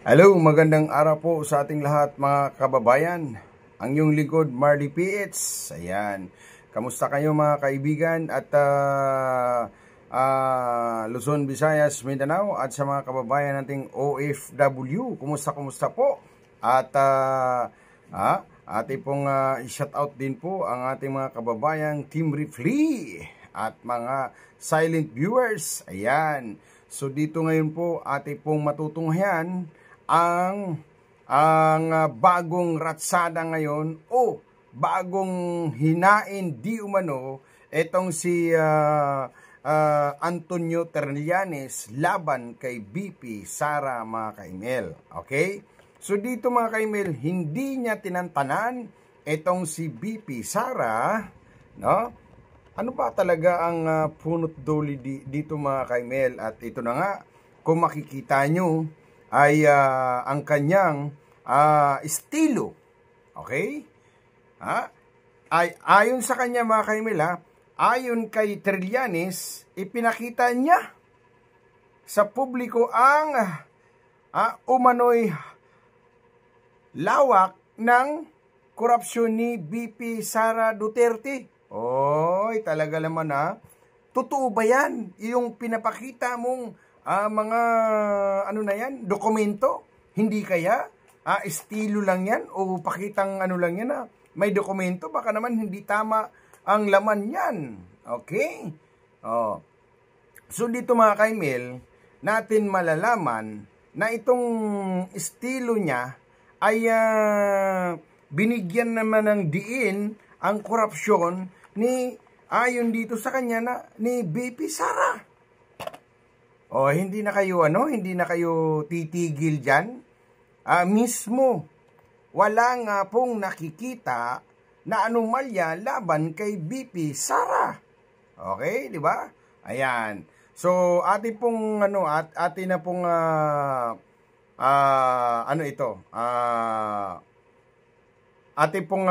Hello, magandang araw po sa ating lahat mga kababayan. Ang iyong lingkod, Marley PH. Ayan. Kamusta kayo mga kaibigan at Luzon, Visayas, Mindanao at sa mga kababayan nating OFW. Kumusta po? At ating pong i-shout out din po ang ating mga kababayang Team Refly at mga silent viewers. Ayan. So dito ngayon po ating pong matutunghayan ang bagong ratsada ngayon o bagong hinain di umano itong si Antonio Trillanes laban kay BP Sara mga kaimel. Okay? So dito mga kaimel, hindi niya tinantanan itong si BP Sara, no? Ano ba talaga ang punot dulo dito mga kaimel? At ito na nga, kung makikita nyo, ay ang kanyang estilo. Okay? Ay, ayon sa kanya mga kaimel, ayon kay Trillanes, ipinakita niya sa publiko ang umano'y lawak ng korupsyon ni BP Sara Duterte. Oy, talaga naman totoo ba yan? Yung pinapakita mong mga ano na yan, dokumento? Hindi kaya? Estilo lang yan? O pakitang ano lang yan may dokumento? Baka naman hindi tama ang laman yan. Okay? So dito mga kaimel, natin malalaman na itong estilo niya ay binigyan naman ng diin ang korupsyon ni ayon dito sa kanya ni BP Sara. Hindi na kayo titigil diyan. Mismo wala nga pong nakikita na anomalya laban kay BP Sara. Okay, di ba? Ayan. So, atin pong atin na pong atin pong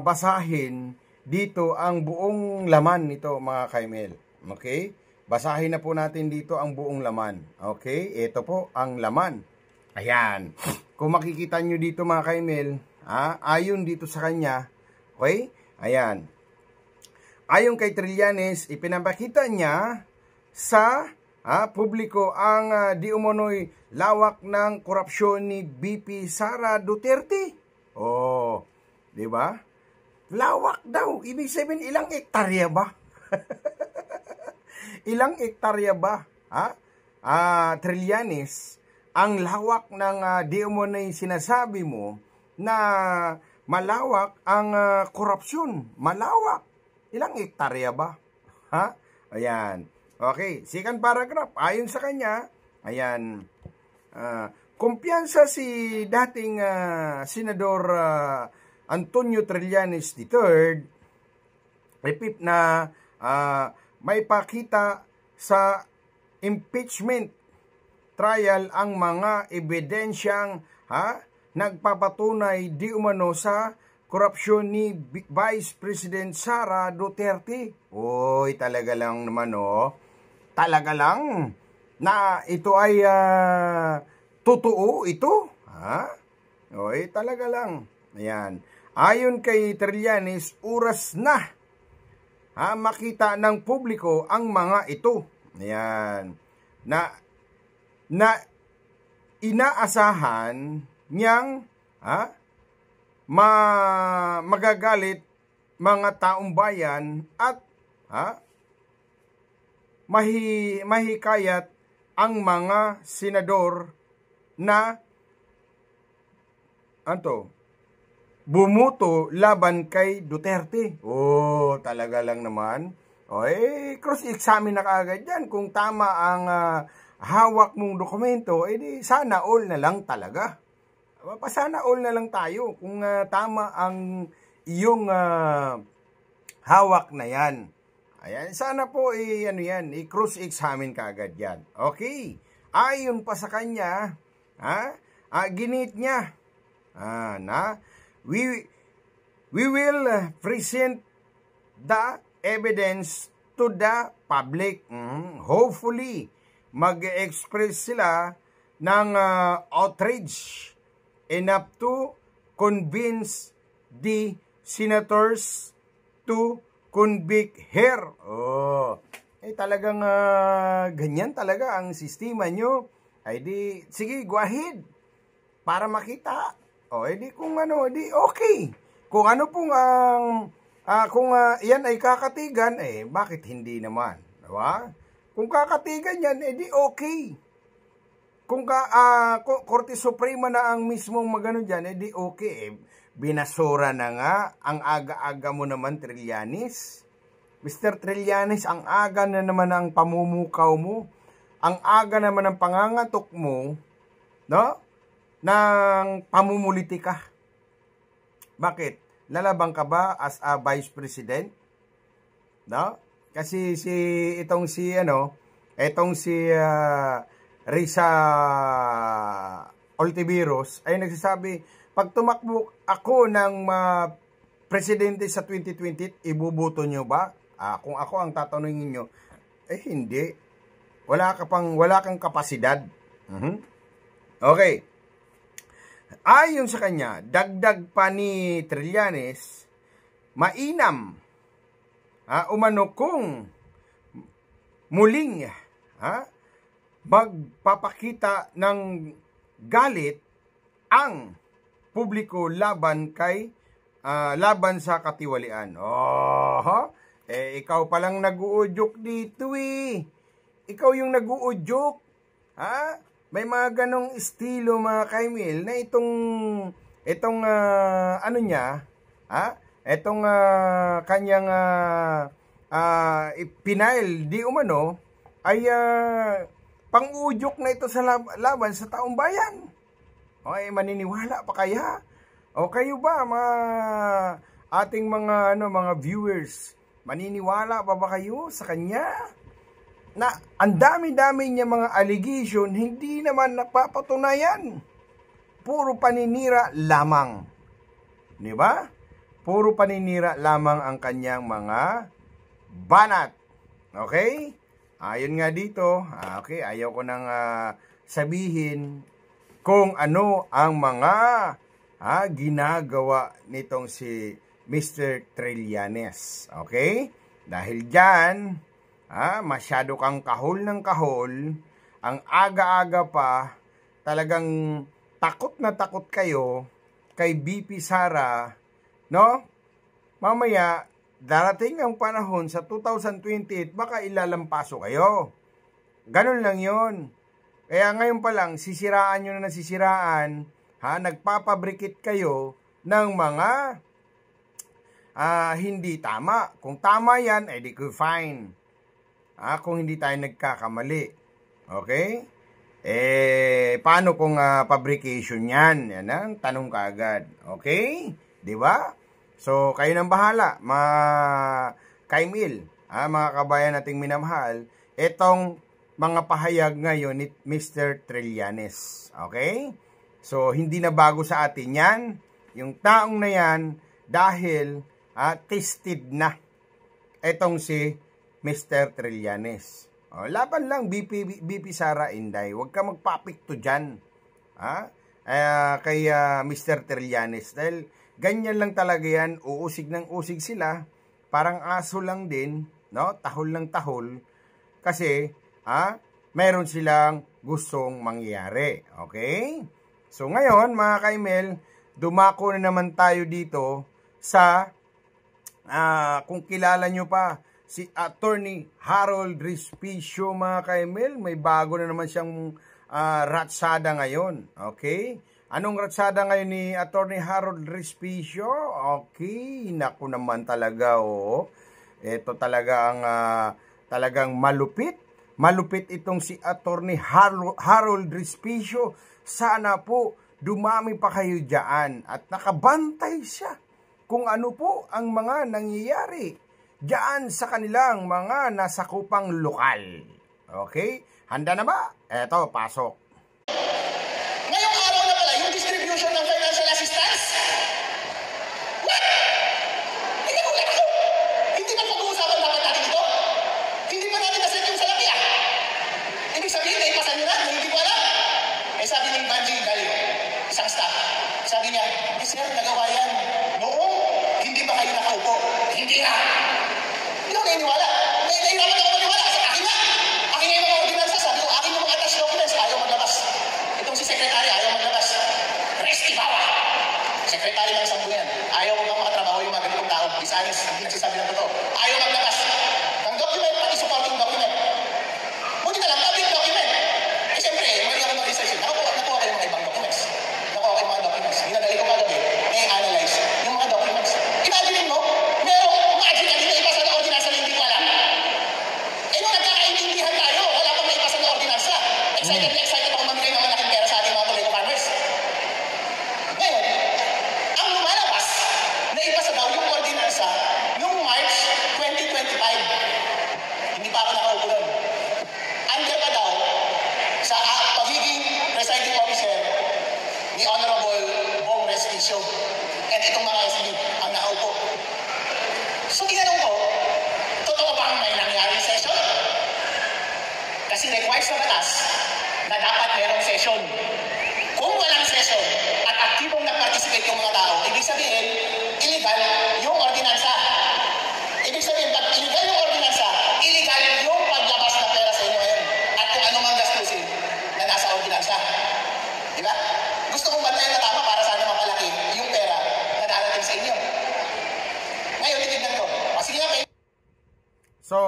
basahin dito ang buong laman nito mga kaimel. Okay? Basahin na po natin dito ang buong laman. Okay? Ito po ang laman. Ayan. Kung makikita nyo dito mga kaimel, ayon dito sa kanya, okay? Ayan. Ayon kay Trillanes, ipinapakita niya sa publiko ang di umano'y lawak ng korupsyon ni BP Sara Duterte. Di ba? Lawak daw. Ibig sabihin, ilang ektarya ba? Ilang ektarya ba? Trillanes, ang lawak ng di umano'y sinasabi mo na malawak ang korupsyon. Malawak. Ilang ektarya ba? Ayan. Okay. Second paragraph. Ayon sa kanya, ayan, kumpiyansa si dating Senador Antonio Trillanes III, repeat na may pakita sa impeachment trial ang mga ebidensyang nagpapatunay di umano sa korupsyon ni Vice President Sara Duterte. Oy, talaga lang naman talaga lang na ito ay totoo ito. Oy, talaga lang. Ayan. Ayon kay Trillanes, oras na makita ng publiko ang mga ito. Ayan. Na inaasahan niyang magagalit mga taong bayan at mahikayat ang mga senador na bumuto laban kay Duterte. Talaga lang naman. Cross-examine na kaagad yan. Kung tama ang hawak mong dokumento, di sana all na lang talaga. Sana all na lang tayo kung tama ang iyong hawak na yan. Ayan, sana po i-cross-examine kaagad yan. Okay. Ayon pa sa kanya, ginit niya we will present the evidence to the public. Hopefully, mag-express sila ng outrage enough to convince the senators to convict her. Oh, talagang ganyan talaga ang sistema nyo. Ay di, sige, go ahead. Para makita. Di kung ano, di okay. Kung ano pong kung yan ay kakatigan, bakit hindi naman? Diba? Kung kakatigan yan, di okay. Kung Korte Suprema na ang mismong magano dyan, di okay. Binasura na nga, ang aga-aga mo naman, Trillanes. Mr. Trillanes, ang aga na naman ang pamumukaw mo. Ang aga naman ang pangangatok mo, no? Ng pamumulitika. Bakit? Lalabang ka ba as a Vice President? No? Kasi itong si Risa Ontiveros ay nagsasabi, pag tumakbo ako ng presidente sa 2020, ibubuto nyo ba? Kung ako ang tatanungin nyo, hindi. Wala kang kapasidad. Okay. Ayon sa kanya, dagdag pa ni Trillanes, mainam umano kung muling magpapakita ng galit ang publiko laban sa katiwalian. Ikaw palang nag-uudyok dito Ikaw yung nag-uudyok. May mga ganong estilo mga Kaimil na itong kanyang pinail di umano ay pang-udyok na ito sa laban sa taong bayan. Maniniwala pa kaya? O kayo ba ating mga viewers, maniniwala pa ba kayo sa kanya? Na ang dami-dami niya mga allegation, hindi naman napapatunayan. Puro paninira lamang. Di ba? Puro paninira lamang ang kanyang mga banat. Okay? Ayon nga dito, okay, ayaw ko nang sabihin kung ano ang mga ginagawa nitong si Mr. Trillanes. Okay? Dahil dyan, masyado kang kahol ng kahol, ang aga-aga pa, talagang takot na takot kayo kay BP Sara, no? Mamaya, darating ang panahon sa 2028, baka ilalampaso kayo. Ganun lang yon. Kaya ngayon pa lang, sisiraan nyo na nasisiraan, nagpapabrikit kayo ng mga hindi tama. Kung tama yan, di ko fine. Kung hindi tayo nagkakamali. Okay? Paano kung fabrication yan? Yan ang tanong kaagad. Okay? Di ba? So, kayo nang bahala, Kaimil, mga kabayan nating minamahal, itong mga pahayag ngayon ni Mr. Trillanes. Okay? So, hindi na bago sa atin yan. Yung taong na yan, dahil tested na itong si Mr. Trillanes. Laban lang, BP Sara Inday. Huwag ka magpapikto dyan. Kay Mr. Trillanes. Dahil ganyan lang talaga yan. Uusig ng usig sila. Parang aso lang din. No? Tahol ng tahol. Kasi, meron silang gustong mangyari. Okay? So, ngayon, mga Kaimel, dumako na naman tayo dito sa, kung kilala nyo pa, si Attorney Harold Respicio, mga Kaimel, may bago na naman siyang ratsada ngayon. Okay? Anong ratsada ngayon ni Attorney Harold Respicio? Okay, naku naman talaga, Ito talaga ang talagang malupit. Malupit itong si Attorney Harold Respicio. Sana po dumami pa kayo dyan at nakabantay siya kung ano po ang mga nangyayari diyan sa kanilang mga nasakupang lokal. Okay? Handa na ba? Eto, pasok. Ngayong araw na pala, yung distribution ng financial assistance. What? Hindi ko ako. Hindi ba pag-uusapan dapat natin ito? Hindi pa natin naset yung salapi, Ibig sabihin, naipasan nyo na, hindi ko alam. Sir, nagawa yan. Noong hindi ba kayo nakaupo? Hindi nga. Hindi ako naniniwala. Nahihirapan ako maniwala. Kasi akin nga. Akin nga yung mga ordinansa. Sabi ko, akin yung mga attached documents. Ayaw maglabas. Itong si Secretary, ayaw maglabas. Resti bawa. Secretary ng sambuyan. Ayaw mo bang makatrabaho yung mga ganitong tao. Bisanis, hindi nagsasabi ng totoo. Ayaw maglabas. Ang document, pati supporting document. Buti na lang, public document. Eh, siyempre, mali ako mag-research. Nakuha ko yung mga ibang documents. Nakuha ko yung mga documents. Hinadali ko kagabi, na-analyze yung mga documents. Imagine mo, merong magically na ipasa na ordinansa na hindi ko alam. Eh, nung nagkakaintindihan tayo, wala pang maipasa na ordinansa. Excited ako mamigay ng malaking pera sa ating mga Toledo farmers. Ngayon, ang lumalabas, na ipasa daw yung ordinansa noong March 2025. Hindi pa ako nakaupo doon. Under pa daw sa pagiging presiding officer ni Honorable Bong Respicio and itong mga SB ang nakaupo. So tinanong ko, totoo bang may nangyaring session? Kasi required sa batas na dapat merong session. Kung walang session at aktibong nag-participate yung mga tao, ibig sabihin, illegal yung ordinansa. Ibig sabihin, pag illegal yung ordinansa, illegal yung paglabas ng pera sa inyo ngayon. At kung ano mang gastusin na nasa ordinansa. Diba? Gusto kong bantayan na tama para sana mapalaki yung pera na darating sa inyo. Ngayon, titignan ko. O sige nga, So,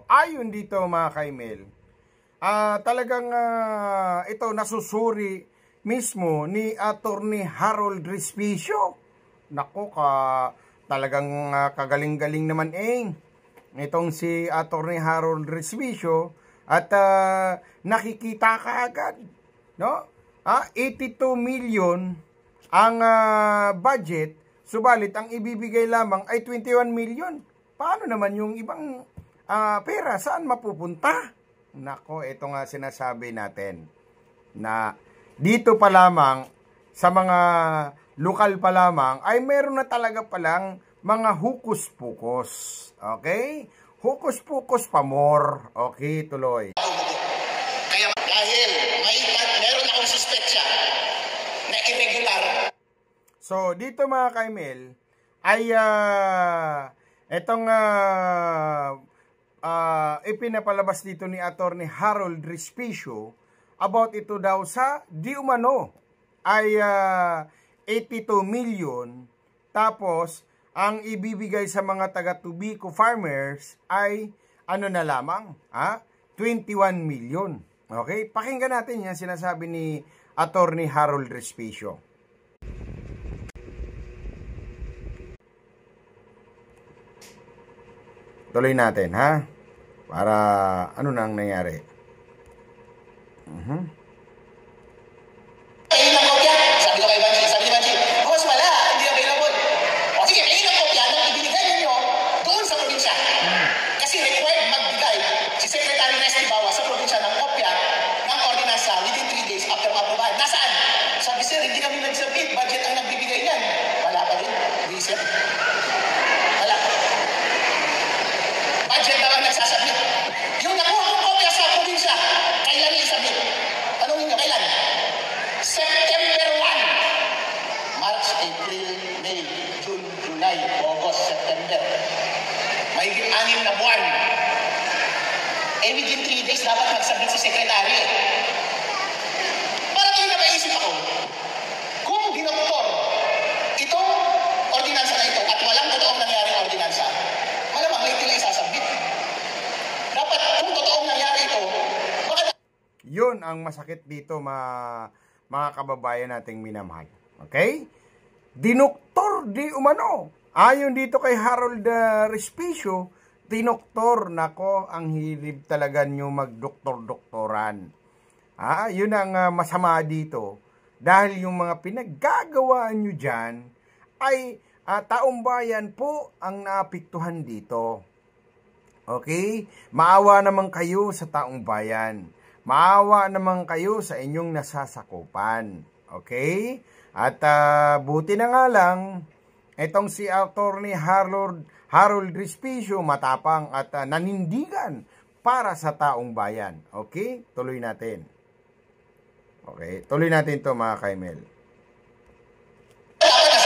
ayon dito mga kaimel, talagang ito nasusuri mismo ni Attorney Harold Respicio. Nako, talagang kagaling-galing naman itong si Attorney Harold Respicio at nakikita ka agad, no? 82 million ang budget, subalit ang ibibigay lamang ay 21 million. Paano naman yung ibang pera? Saan mapupunta? Nako, ito nga sinasabi natin na dito pa lamang sa mga lokal pa lamang ay meron na talaga palang mga hukus-pukus. Okay? Hukus-pukus pa more. Okay, tuloy. Kaya dahil meron akong suspetsya na irregular. So, dito mga kaimel, ay itong ipinapalabas dito ni Attorney Harold Respicio about ito daw sa di umano ay 82 million, tapos ang ibibigay sa mga taga-Tubico farmers ay ano na lamang, 21 million. Okay? Pakinggan natin yan sinasabi ni Attorney Harold Respicio. Tuloy natin, para ano nang nangyari. Ayun ang kopya. Sabi ko kay Banji, boss, wala, hindi available. O sige, ayun ang kopya na ibinigay ninyo doon sa probinsya. Kasi required magbigay si Secretary Nesty Bawa sa probinsya ng kopya ng ordinansa within 3 days after ma-aprobahan. Nasaan? Sabi, sir, hindi kami nag-submit. Budget ang nagbibigay yan. Wala pa din. Reset. Wala. Budget na lang nagsasubmit. Yung nakuha kong kopya sa probinsya, kailan i-submit? Tanungin nyo, kailan? September 1. March, April, May, June, July, August, September. Mahigit 6 na buwan. Within 3 days dapat mag-submit si Secretary. Para kayo napaisip ako, kung dinoktor itong ordinansa na ito at walang totoong nangyaring ordinansa, malamang late nila isasubmit. Dapat kung totoong nangyari ito, baka yun ang masakit dito mga kababayan nating minamahal. Okay? Dinoktor di umano. Ayon dito kay Harold Respicio, dinoktor, nako, ang hilib talaga nyo magdoktor-doktoran. Yun ang masama dito. Dahil yung mga pinaggagawaan nyo dyan ay taong bayan po ang naapektuhan dito. Okay? Maawa naman kayo sa taong bayan. Maawa naman kayo sa inyong nasasakupan. Okay? At buti na nga lang, itong si Attorney Harold Respicio matapang at nanindigan para sa taong bayan. Okay? Tuloy natin. Okay? Tuloy natin to mga kaimel. dapat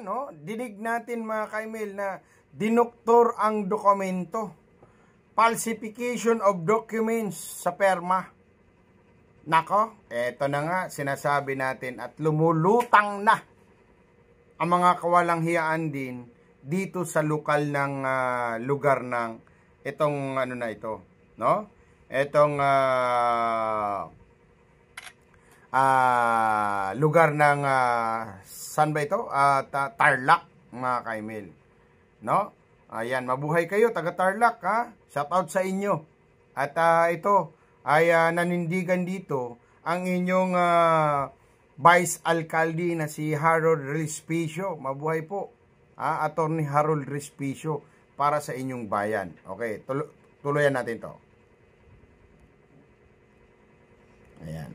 no? Dinig natin mga kaimil na dinoktor ang dokumento. Falsification of documents sa perma. Nako, eto na nga, sinasabi natin at lumulutang na ang mga kawalang hiyaan din dito sa lokal ng lugar ng itong ano na ito, no? Itong lugar ng saan ba ito? Tarlac, mga kaimil, no? Ayan, mabuhay kayo taga Tarlac, ha? Shout out sa inyo. At ito ay nanindigan dito ang inyong Vice Alcalde na si Harold Respicio. Mabuhay po, Attorney Harold Respicio, para sa inyong bayan. Okay, tuluyan natin to. Ayan.